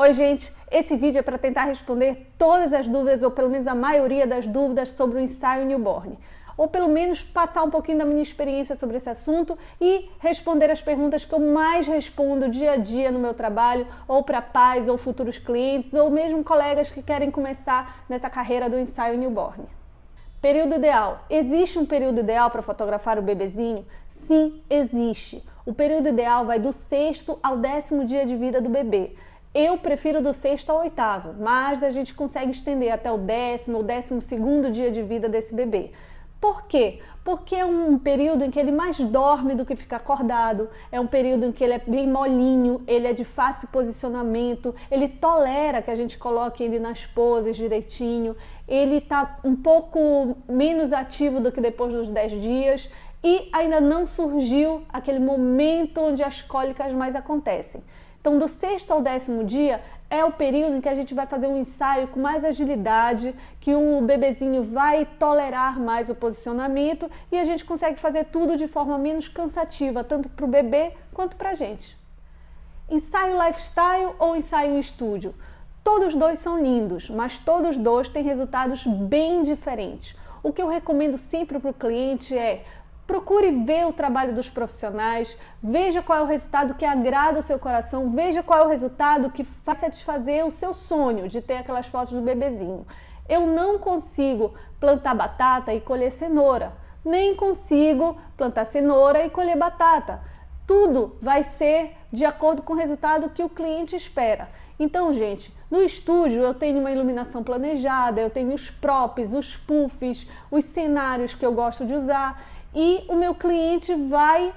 Oi, gente! Esse vídeo é para tentar responder todas as dúvidas, ou pelo menos a maioria das dúvidas sobre o ensaio newborn. Ou pelo menos passar um pouquinho da minha experiência sobre esse assunto e responder as perguntas que eu mais respondo dia a dia no meu trabalho, ou para pais ou futuros clientes, ou mesmo colegas que querem começar nessa carreira do ensaio newborn. Período ideal. Existe um período ideal para fotografar o bebezinho? Sim, existe. O período ideal vai do 6º ao 10º dia de vida do bebê. Eu prefiro do 6º ao 8º, mas a gente consegue estender até o 10º ou 12º dia de vida desse bebê. Por quê? Porque é um período em que ele mais dorme do que fica acordado, é um período em que ele é bem molinho, ele é de fácil posicionamento, ele tolera que a gente coloque ele nas poses direitinho, ele está um pouco menos ativo do que depois dos 10 dias e ainda não surgiu aquele momento onde as cólicas mais acontecem. Então, do 6º ao 10º dia é o período em que a gente vai fazer um ensaio com mais agilidade, que o bebezinho vai tolerar mais o posicionamento e a gente consegue fazer tudo de forma menos cansativa, tanto para o bebê quanto para a gente. Ensaio lifestyle ou ensaio em estúdio? Todos dois são lindos, mas todos dois têm resultados bem diferentes. O que eu recomendo sempre para o cliente é: procure ver o trabalho dos profissionais, veja qual é o resultado que agrada o seu coração, veja qual é o resultado que vai satisfazer o seu sonho de ter aquelas fotos do bebezinho. Eu não consigo plantar batata e colher cenoura, nem consigo plantar cenoura e colher batata. Tudo vai ser de acordo com o resultado que o cliente espera. Então, gente, no estúdio eu tenho uma iluminação planejada, eu tenho os props, os puffs, os cenários que eu gosto de usar, e o meu cliente vai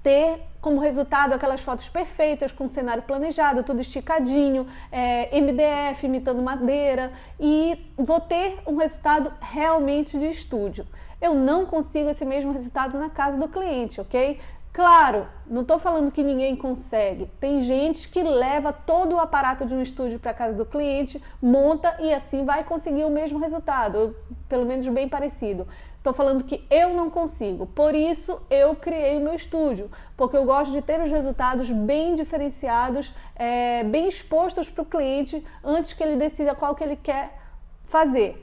ter como resultado aquelas fotos perfeitas, com cenário planejado, tudo esticadinho, MDF imitando madeira, e vou ter um resultado realmente de estúdio. Eu não consigo esse mesmo resultado na casa do cliente, ok? Claro, não estou falando que ninguém consegue. Tem gente que leva todo o aparato de um estúdio para a casa do cliente, monta e assim vai conseguir o mesmo resultado, pelo menos bem parecido. Estou falando que eu não consigo, por isso eu criei o meu estúdio, porque eu gosto de ter os resultados bem diferenciados, bem expostos para o cliente antes que ele decida qual que ele quer fazer.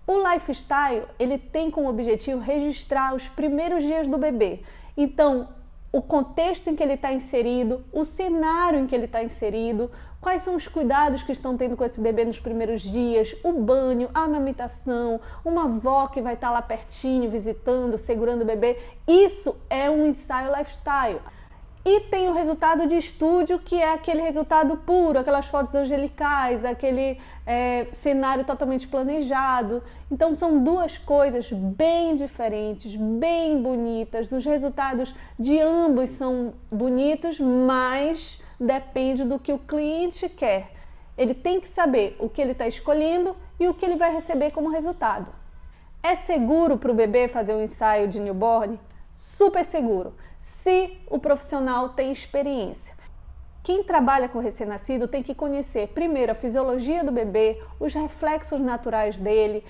O lifestyle, ele tem como objetivo registrar os primeiros dias do bebê. Então, o contexto em que ele está inserido, o cenário em que ele está inserido, quais são os cuidados que estão tendo com esse bebê nos primeiros dias, o banho, a amamentação, uma avó que vai estar lá pertinho, visitando, segurando o bebê. Isso é um ensaio lifestyle. E tem o resultado de estúdio, que é aquele resultado puro, aquelas fotos angelicais, aquele cenário totalmente planejado. Então são duas coisas bem diferentes, bem bonitas. Os resultados de ambos são bonitos, mas depende do que o cliente quer. Ele tem que saber o que ele está escolhendo e o que ele vai receber como resultado. É seguro para o bebê fazer um ensaio de newborn? Super seguro, se o profissional tem experiência. Quem trabalha com recém-nascido tem que conhecer primeiro a fisiologia do bebê, os reflexos naturais dele,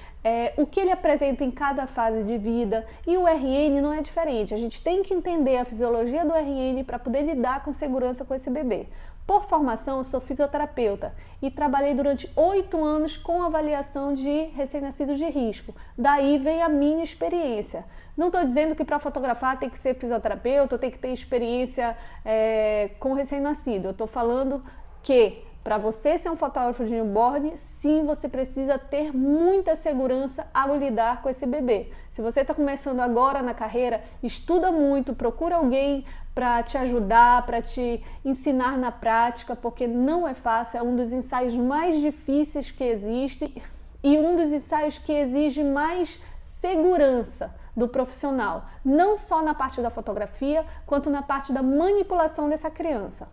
o que ele apresenta em cada fase de vida, e o RN não é diferente. A gente tem que entender a fisiologia do RN para poder lidar com segurança com esse bebê. Por formação, eu sou fisioterapeuta e trabalhei durante 8 anos com avaliação de recém-nascidos de risco. Daí vem a minha experiência. Não estou dizendo que para fotografar tem que ser fisioterapeuta ou tem que ter experiência com recém-nascido. Eu estou falando que para você ser um fotógrafo de newborn, sim, você precisa ter muita segurança ao lidar com esse bebê. Se você está começando agora na carreira, estuda muito, procura alguém para te ajudar, para te ensinar na prática, porque não é fácil, é um dos ensaios mais difíceis que existe e um dos ensaios que exige mais segurança do profissional, não só na parte da fotografia, quanto na parte da manipulação dessa criança.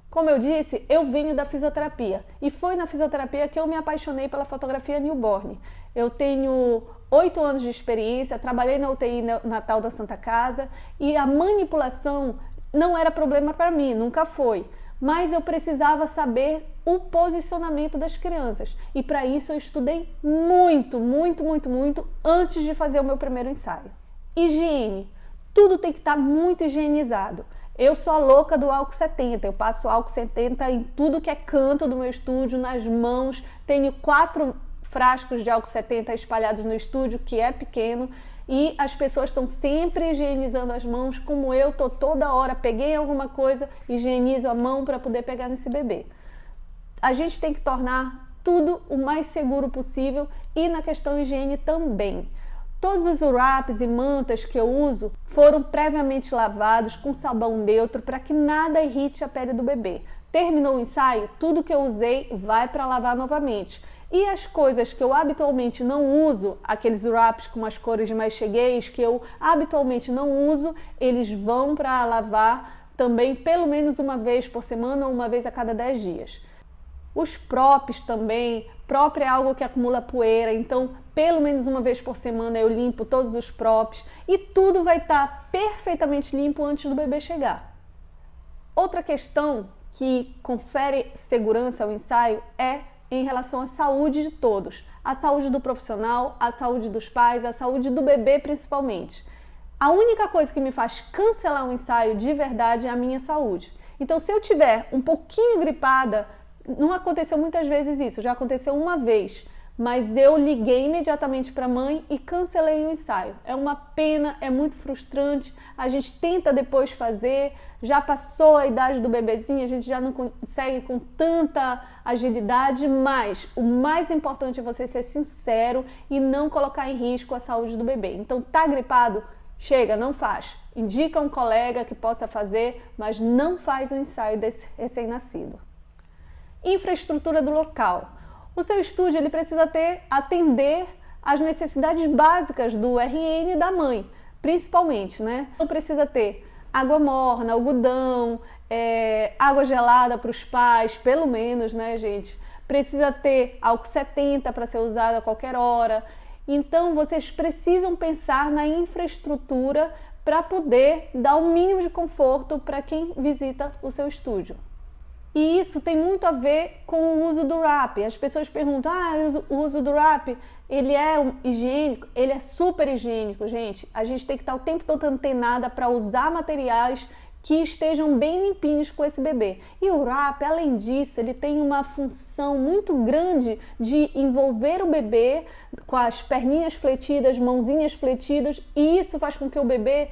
Como eu disse, eu venho da fisioterapia e foi na fisioterapia que eu me apaixonei pela fotografia newborn. Eu tenho 8 anos de experiência, trabalhei na UTI Natal da Santa Casa e a manipulação não era problema para mim, nunca foi. Mas eu precisava saber o posicionamento das crianças e para isso eu estudei muito antes de fazer o meu primeiro ensaio. Higiene. Tudo tem que estar muito higienizado. Eu sou a louca do álcool 70, eu passo álcool 70 em tudo que é canto do meu estúdio, nas mãos, tenho 4 frascos de álcool 70 espalhados no estúdio, que é pequeno, e as pessoas estão sempre higienizando as mãos, como eu tô toda hora, peguei alguma coisa, higienizo a mão para poder pegar nesse bebê. A gente tem que tornar tudo o mais seguro possível e na questão higiene também. Todos os wraps e mantas que eu uso foram previamente lavados com sabão neutro para que nada irrite a pele do bebê. Terminou o ensaio, tudo que eu usei vai para lavar novamente. E as coisas que eu habitualmente não uso, aqueles wraps com as cores mais chegueias que eu habitualmente não uso, eles vão para lavar também pelo menos uma vez por semana ou uma vez a cada 10 dias. Os props também, prop é algo que acumula poeira, então pelo menos uma vez por semana eu limpo todos os props e tudo vai estar perfeitamente limpo antes do bebê chegar. Outra questão que confere segurança ao ensaio é em relação à saúde de todos, a saúde do profissional, a saúde dos pais, a saúde do bebê principalmente. A única coisa que me faz cancelar um ensaio de verdade é a minha saúde. Então se eu tiver um pouquinho gripada, não aconteceu muitas vezes isso, já aconteceu uma vez, mas eu liguei imediatamente para a mãe e cancelei o ensaio. É uma pena, é muito frustrante, a gente tenta depois fazer, já passou a idade do bebezinho, a gente já não consegue com tanta agilidade, mas o mais importante é você ser sincero e não colocar em risco a saúde do bebê. Então tá gripado? Chega, não faz. Indica um colega que possa fazer, mas não faz o ensaio desse recém-nascido. Infraestrutura do local. O seu estúdio ele precisa atender às necessidades básicas do RN e da mãe, principalmente, né? Então precisa ter água morna, algodão, água gelada para os pais, pelo menos, né, gente? Precisa ter álcool 70 para ser usado a qualquer hora. Então vocês precisam pensar na infraestrutura para poder dar o mínimo de conforto para quem visita o seu estúdio. E isso tem muito a ver com o uso do wrap. As pessoas perguntam, o uso do wrap, ele é higiênico? Ele é super higiênico, gente. A gente tem que estar o tempo todo antenada para usar materiais que estejam bem limpinhos com esse bebê. E o wrap, além disso, ele tem uma função muito grande de envolver o bebê com as perninhas fletidas, mãozinhas fletidas, e isso faz com que o bebê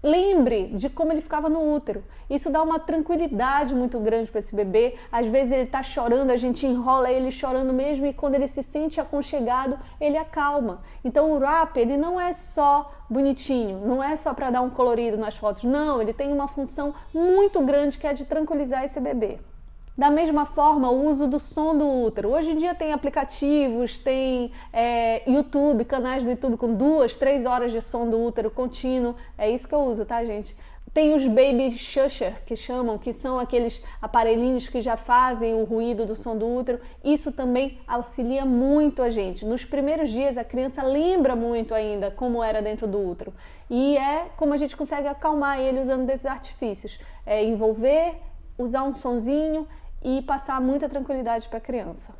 lembre de como ele ficava no útero. Isso dá uma tranquilidade muito grande para esse bebê. Às vezes ele está chorando, a gente enrola ele chorando mesmo e quando ele se sente aconchegado, ele acalma. Então o wrap, ele não é só bonitinho, não é só para dar um colorido nas fotos, não, ele tem uma função muito grande que é de tranquilizar esse bebê. Da mesma forma, o uso do som do útero. Hoje em dia tem aplicativos, tem YouTube, canais do YouTube com 2, 3 horas de som do útero contínuo. É isso que eu uso, tá, gente? Tem os baby shusher, que chamam, que são aqueles aparelhinhos que já fazem o ruído do som do útero. Isso também auxilia muito a gente. Nos primeiros dias, a criança lembra muito ainda como era dentro do útero. E é como a gente consegue acalmar ele usando desses artifícios. Envolver, usar um sonzinho e passar muita tranquilidade para a criança.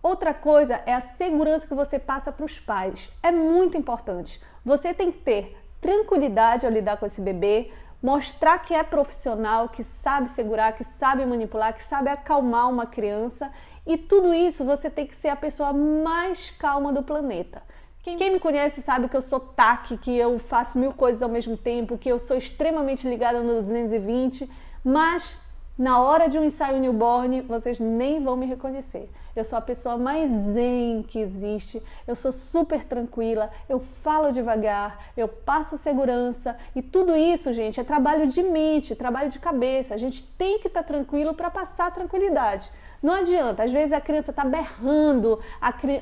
Outra coisa é a segurança que você passa para os pais. É muito importante. Você tem que ter tranquilidade ao lidar com esse bebê, mostrar que é profissional, que sabe segurar, que sabe manipular, que sabe acalmar uma criança, e tudo isso você tem que ser a pessoa mais calma do planeta. Quem me conhece sabe que eu sou TAC, que eu faço 1000 coisas ao mesmo tempo, que eu sou extremamente ligada no 220, mas na hora de um ensaio newborn, vocês nem vão me reconhecer. Eu sou a pessoa mais zen que existe, eu sou super tranquila, eu falo devagar, eu passo segurança e tudo isso, gente, é trabalho de mente, trabalho de cabeça. A gente tem que estar tranquilo para passar tranquilidade. Não adianta, às vezes a criança está berrando,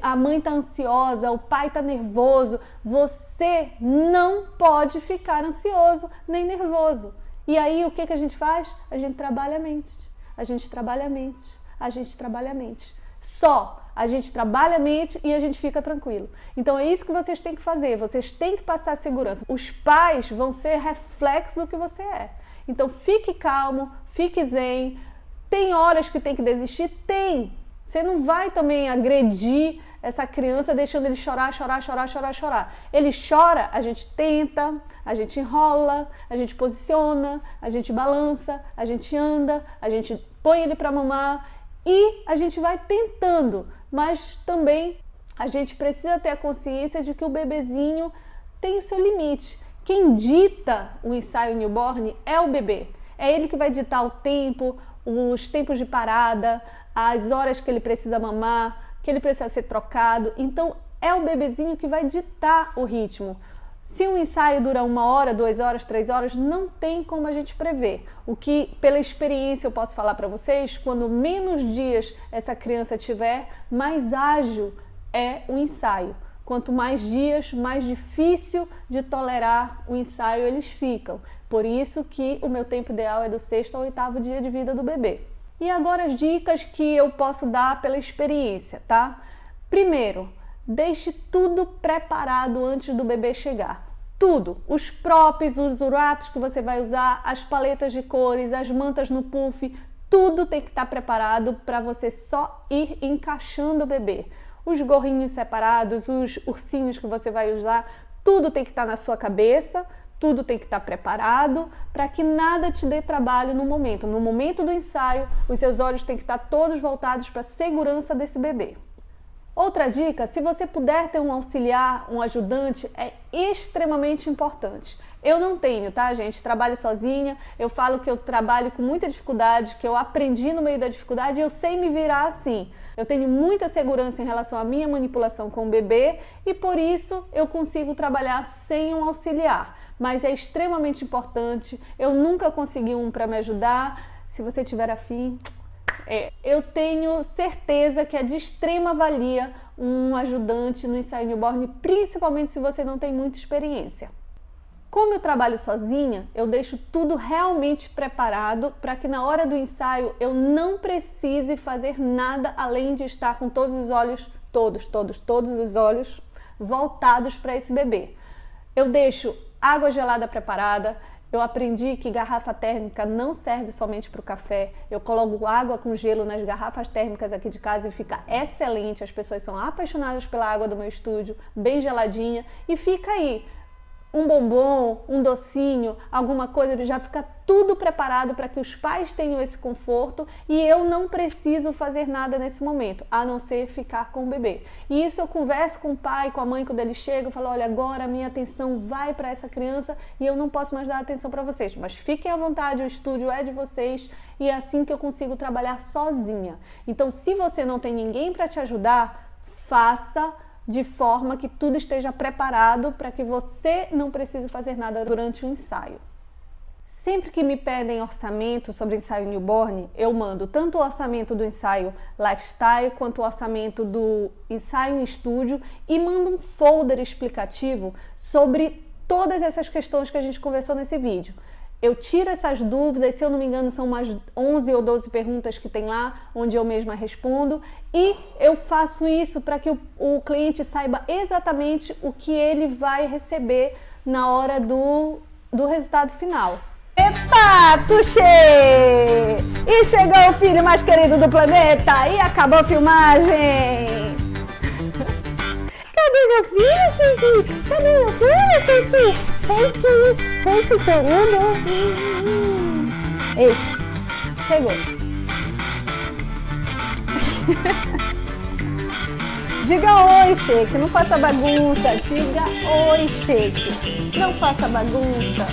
a mãe está ansiosa, o pai está nervoso. Você não pode ficar ansioso nem nervoso. E aí o que a gente faz? A gente trabalha a mente, a gente trabalha a mente, a gente trabalha a mente. Só a gente trabalha a mente e a gente fica tranquilo. Então é isso que vocês têm que fazer, vocês têm que passar segurança. Os pais vão ser reflexo do que você é. Então fique calmo, fique zen. Tem horas que tem que desistir? Tem. Você não vai também agredir essa criança deixando ele chorar, chorar, chorar, chorar, chorar. Ele chora, a gente tenta, a gente enrola, a gente posiciona, a gente balança, a gente anda, a gente põe ele para mamar e a gente vai tentando, mas também a gente precisa ter a consciência de que o bebezinho tem o seu limite. Quem dita o ensaio newborn é o bebê. É ele que vai ditar o tempo, os tempos de parada, as horas que ele precisa mamar, que ele precisa ser trocado. Então, é o bebezinho que vai ditar o ritmo. Se um ensaio dura 1 hora, 2 horas, 3 horas, não tem como a gente prever. O que, pela experiência, eu posso falar para vocês, quando menos dias essa criança tiver, mais ágil é o ensaio. Quanto mais dias, mais difícil de tolerar o ensaio eles ficam. Por isso que o meu tempo ideal é do 6º ao 8º dia de vida do bebê. E agora as dicas que eu posso dar pela experiência, tá? Primeiro, deixe tudo preparado antes do bebê chegar. Tudo, os props, os wraps que você vai usar, as paletas de cores, as mantas no puff, tudo tem que estar preparado para você só ir encaixando o bebê. Os gorrinhos separados, os ursinhos que você vai usar, tudo tem que estar na sua cabeça, tudo tem que estar preparado para que nada te dê trabalho no momento. No momento do ensaio, os seus olhos têm que estar todos voltados para a segurança desse bebê. Outra dica, se você puder ter um auxiliar, um ajudante, é extremamente importante. Eu não tenho, tá, gente? Trabalho sozinha, eu falo que eu trabalho com muita dificuldade, que eu aprendi no meio da dificuldade e eu sei me virar assim. Eu tenho muita segurança em relação à minha manipulação com o bebê e por isso eu consigo trabalhar sem um auxiliar. Mas é extremamente importante, eu nunca consegui um para me ajudar. Se você tiver afim, eu tenho certeza que é de extrema valia um ajudante no ensaio newborn, principalmente se você não tem muita experiência. Como eu trabalho sozinha, eu deixo tudo realmente preparado para que na hora do ensaio eu não precise fazer nada além de estar com todos os olhos, todos os olhos voltados para esse bebê. Eu deixo água gelada preparada. Eu aprendi que garrafa térmica não serve somente para o café. Eu coloco água com gelo nas garrafas térmicas aqui de casa e fica excelente. As pessoas são apaixonadas pela água do meu estúdio, bem geladinha, e fica aí. Um bombom, um docinho, alguma coisa, já fica tudo preparado para que os pais tenham esse conforto e eu não preciso fazer nada nesse momento, a não ser ficar com o bebê. E isso eu converso com o pai, com a mãe quando eles chegam, eu falo, olha, agora a minha atenção vai para essa criança e eu não posso mais dar atenção para vocês, mas fiquem à vontade, o estúdio é de vocês e é assim que eu consigo trabalhar sozinha. Então, se você não tem ninguém para te ajudar, faça de forma que tudo esteja preparado para que você não precise fazer nada durante o ensaio. Sempre que me pedem orçamento sobre ensaio newborn, eu mando tanto o orçamento do ensaio lifestyle quanto o orçamento do ensaio em estúdio e mando um folder explicativo sobre todas essas questões que a gente conversou nesse vídeo. Eu tiro essas dúvidas, se eu não me engano são umas 11 ou 12 perguntas que tem lá, onde eu mesma respondo, e eu faço isso para que o cliente saiba exatamente o que ele vai receber na hora do resultado final. Epa, tuxê! E chegou o filho mais querido do planeta e acabou a filmagem! Cadê meu filho, Chique? Cadê meu filho, Chique? Chique, querido! Ei, chegou! Diga oi, Chique, não faça bagunça! Diga oi, Chique! Não faça bagunça!